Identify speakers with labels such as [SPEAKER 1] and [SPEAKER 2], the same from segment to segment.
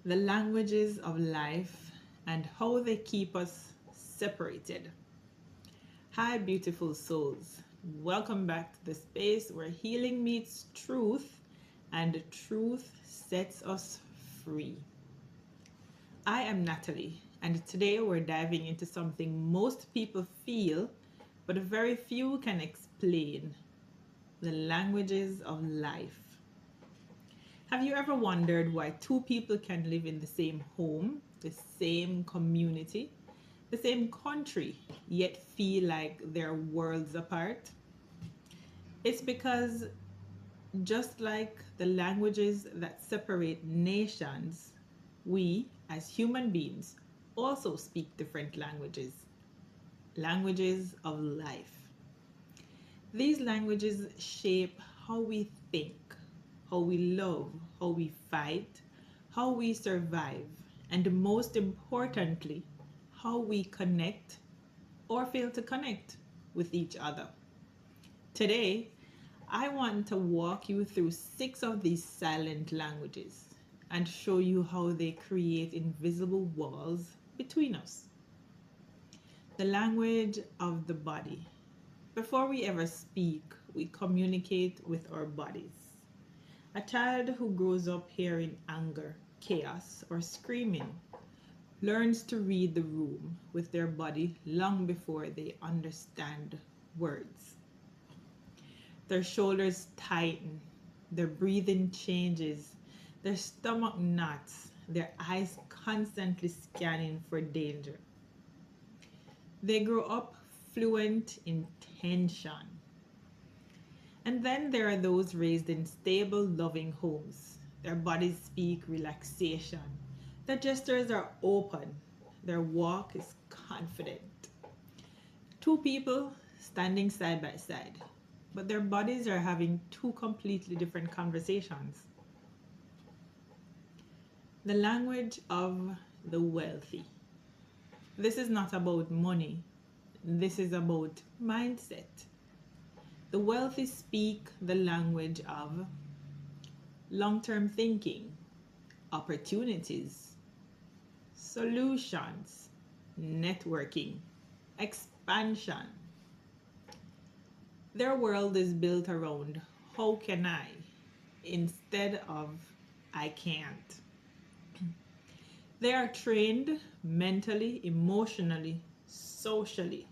[SPEAKER 1] the languages of life, and how they keep us separated. Hi, beautiful souls. Welcome back to the space where healing meets truth and truth sets us free. I am Natalie, and today we're diving into something most people feel, but very few can explain: the languages of life. Have you ever wondered why two people can live in the same home, the same community, the same country, yet feel like they're worlds apart? It's because just like the languages that separate nations, we as human beings also speak different languages of life. These languages shape how we think, how we love, how we fight, how we survive, and most importantly, how we connect or fail to connect with each other. Today, I want to walk you through six of these silent languages and show you how they create invisible walls between us. The language of the body. Before we ever speak, we communicate with our bodies. A child who grows up hearing anger, chaos, or screaming learns to read the room with their body long before they understand words. Their shoulders tighten, their breathing changes, their stomach knots, their eyes constantly scanning for danger. They grow up fluent in tension. And then there are those raised in stable, loving homes. Their bodies speak relaxation. Their gestures are open. Their walk is confident. Two people standing side by side, but their bodies are having two completely different conversations. The language of the wealthy. This is not about money. This is about mindset. The wealthy speak the language of long-term thinking, opportunities, solutions, networking, expansion. Their world is built around how can I instead of I can't. They are trained mentally, emotionally, socially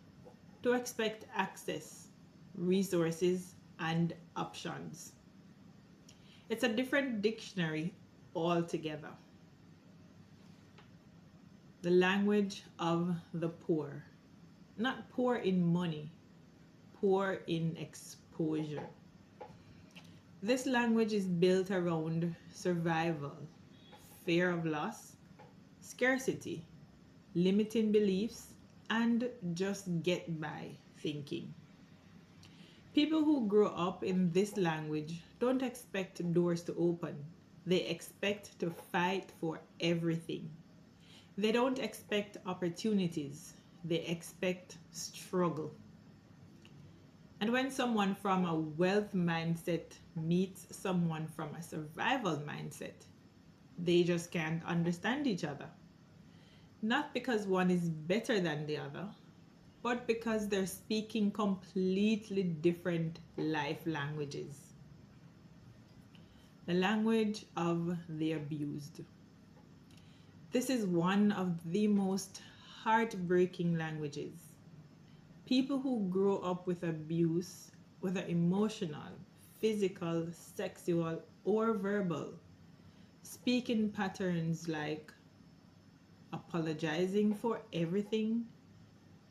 [SPEAKER 1] to expect access, resources, and options. It's a different dictionary altogether. The language of the poor. Not poor in money, poor in exposure. This language is built around survival, fear of loss, scarcity, limiting beliefs, and just get by thinking. People who grow up in this language don't expect doors to open. They expect to fight for everything. They don't expect opportunities. They expect struggle. And when someone from a wealth mindset meets someone from a survival mindset, they just can't understand each other. Not because one is better than the other, but because they're speaking completely different life languages. The language of the abused. This is one of the most heartbreaking languages. People who grow up with abuse, whether emotional, physical, sexual, or verbal, speak in patterns like apologizing for everything,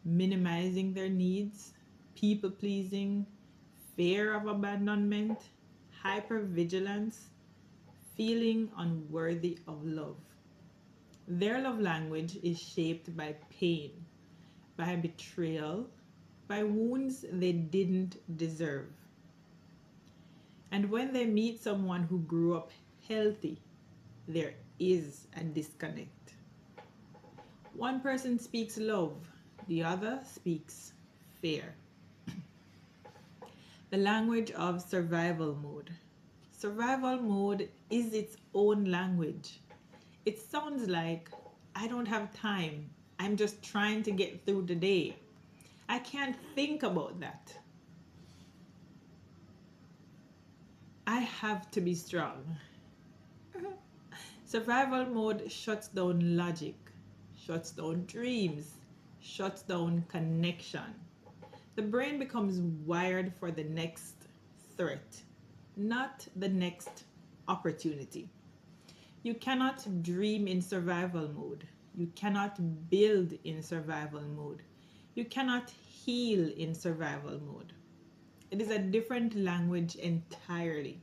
[SPEAKER 1] minimizing their needs, people pleasing, fear of abandonment, hypervigilance, feeling unworthy of love. Their love language is shaped by pain, by betrayal, by wounds they didn't deserve. And when they meet someone who grew up healthy, there is a disconnect. One person speaks love, the other speaks fear. The language of survival mode. Survival mode is its own language. It sounds like, I don't have time. I'm just trying to get through the day. I can't think about that. I have to be strong. Survival mode shuts down logic, shuts down dreams, shuts down connection. The brain becomes wired for the next threat, not the next opportunity. You cannot dream in survival mode. You cannot build in survival mode. You cannot heal in survival mode. It is a different language entirely.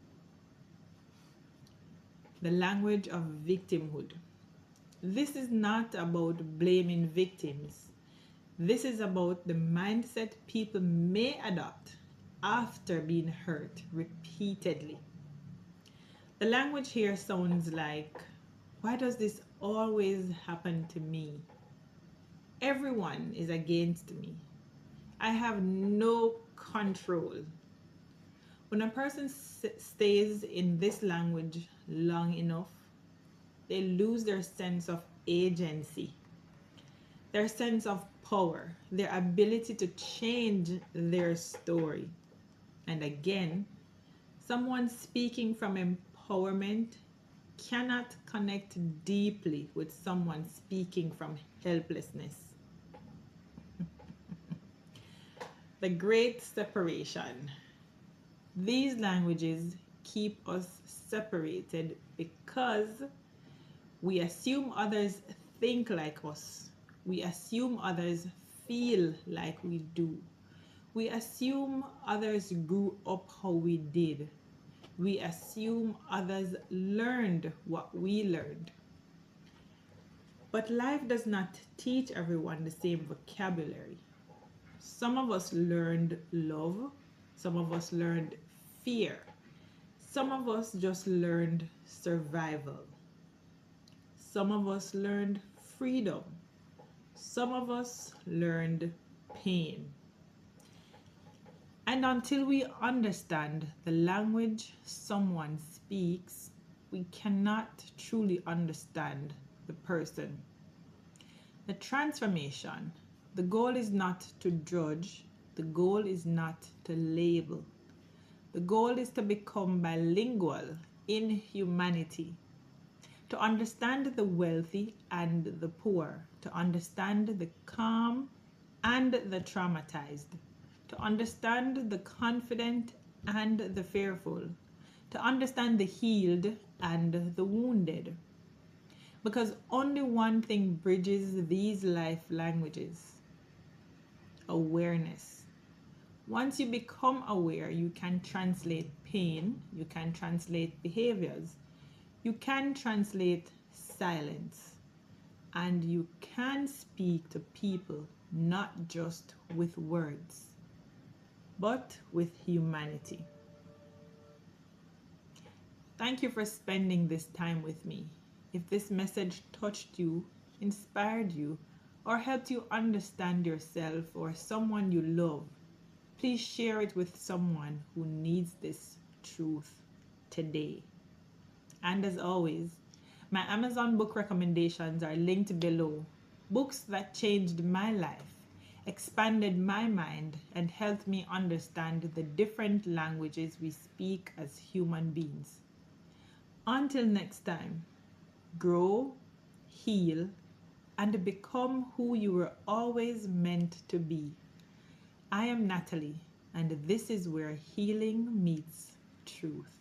[SPEAKER 1] The language of victimhood. This is not about blaming victims. This is about the mindset people may adopt after being hurt repeatedly. The language here sounds like, why does this always happen to me? Everyone is against me. I have no control. When a person stays in this language long enough, they lose their sense of agency, their sense of power, their ability to change their story. And again, someone speaking from empowerment cannot connect deeply with someone speaking from helplessness. The great separation. These languages keep us separated because we assume others think like us. We assume others feel like we do. We assume others grew up how we did. We assume others learned what we learned. But life does not teach everyone the same vocabulary. Some of us learned love, some of us learned fear, some of us just learned survival. Some of us learned freedom. Some of us learned pain. And until we understand the language someone speaks, we cannot truly understand the person. The transformation, the goal is not to judge, the goal is not to label. The goal is to become bilingual in humanity, to understand the wealthy and the poor, to understand the calm and the traumatized, to understand the confident and the fearful, to understand the healed and the wounded. Because only one thing bridges these life languages: awareness. Once you become aware, you can translate pain, you can translate behaviors, you can translate silence, and you can speak to people not just with words, but with humanity. Thank you for spending this time with me. If this message touched you, inspired you, or helped you understand yourself or someone you love, please share it with someone who needs this truth today. And as always, my Amazon book recommendations are linked below. Books that changed my life, expanded my mind, and helped me understand the different languages we speak as human beings. Until next time, grow, heal, and become who you were always meant to be. I am Natalie, and this is where healing meets truth.